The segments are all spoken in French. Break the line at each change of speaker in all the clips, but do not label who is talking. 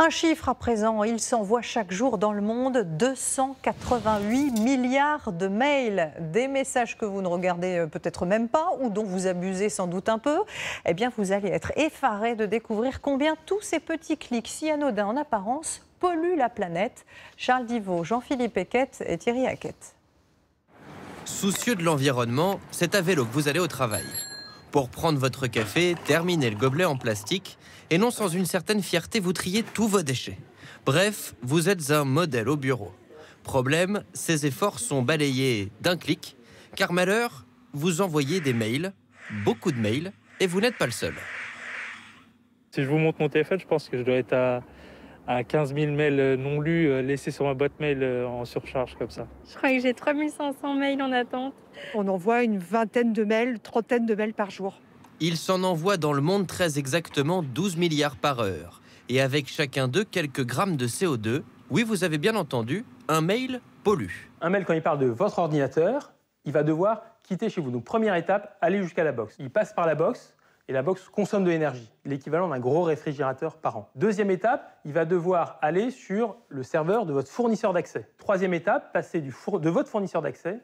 Un chiffre à présent, il s'envoie chaque jour dans le monde 288 milliards de mails. Des messages que vous ne regardez peut-être même pas ou dont vous abusez sans doute un peu. Eh bien, vous allez être effarés de découvrir combien tous ces petits clics, si anodins en apparence, polluent la planète. Charles Divot, Jean-Philippe Eckett et Thierry Hackett.
Soucieux de l'environnement, c'est à vélo que vous allez au travail. Pour prendre votre café, terminer le gobelet en plastique et non sans une certaine fierté, vous triez tous vos déchets. Bref, vous êtes un modèle au bureau. Problème, ces efforts sont balayés d'un clic, car malheur, vous envoyez des mails, beaucoup de mails, et vous n'êtes pas le seul.
Si je vous montre mon téléphone, je pense que je dois être à 15 000 mails non lus laissés sur ma boîte mail en surcharge comme ça.
Je crois que j'ai 3500 mails en attente.
On envoie une vingtaine de mails, trentaine de mails par jour.
Il s'en envoie dans le monde très exactement 12 milliards par heure. Et avec chacun d'eux, quelques grammes de CO2. Oui, vous avez bien entendu, un mail pollue.
Un mail, quand il parle de votre ordinateur, il va devoir quitter chez vous. Donc première étape, aller jusqu'à la box. Il passe par la box et la box consomme de l'énergie, l'équivalent d'un gros réfrigérateur par an. Deuxième étape, il va devoir aller sur le serveur de votre fournisseur d'accès. Troisième étape, passer de votre fournisseur d'accès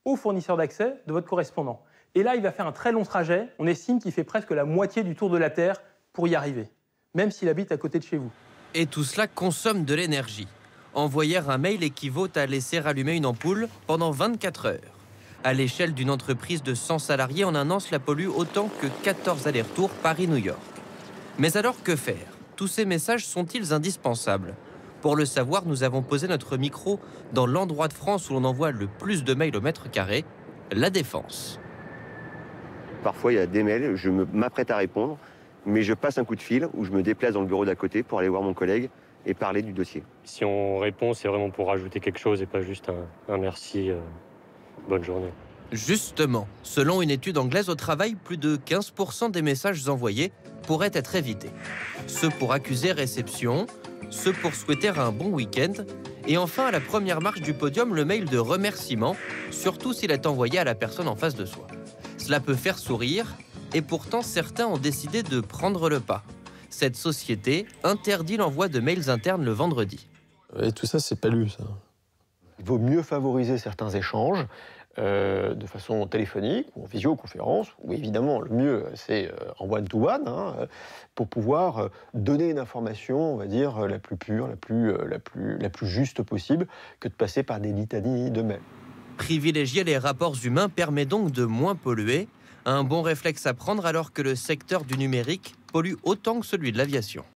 au fournisseur d'accès de votre correspondant. Et là, il va faire un très long trajet. On estime qu'il fait presque la moitié du tour de la Terre pour y arriver, même s'il habite à côté de chez vous.
Et tout cela consomme de l'énergie. Envoyer un mail équivaut à laisser allumer une ampoule pendant 24 heures. À l'échelle d'une entreprise de 100 salariés, en un an, cela pollue autant que 14 allers-retours Paris-New York. Mais alors, que faire? Tous ces messages sont-ils indispensables? Pour le savoir, nous avons posé notre micro dans l'endroit de France où l'on envoie le plus de mails au mètre carré, la Défense.
Parfois, il y a des mails, je m'apprête à répondre, mais je passe un coup de fil ou je me déplace dans le bureau d'à côté pour aller voir mon collègue et parler du dossier.
Si on répond, c'est vraiment pour rajouter quelque chose et pas juste un merci, bonne journée.
Justement, selon une étude anglaise au travail, plus de 15% des messages envoyés pourraient être évités. Ceux pour accuser réception, ceux pour souhaiter un bon week-end, et enfin à la première marche du podium, le mail de remerciement, surtout s'il est envoyé à la personne en face de soi. Cela peut faire sourire, et pourtant certains ont décidé de prendre le pas. Cette société interdit l'envoi de mails internes le vendredi.
Et tout ça, c'est pas lu, ça.
Il vaut mieux favoriser certains échanges de façon téléphonique ou en visioconférence, ou évidemment, le mieux, c'est en one-to-one, pour pouvoir donner une information, on va dire, la plus pure, la plus juste possible, que de passer par des litanies de mails.
Privilégier les rapports humains permet donc de moins polluer, un bon réflexe à prendre alors que le secteur du numérique pollue autant que celui de l'aviation.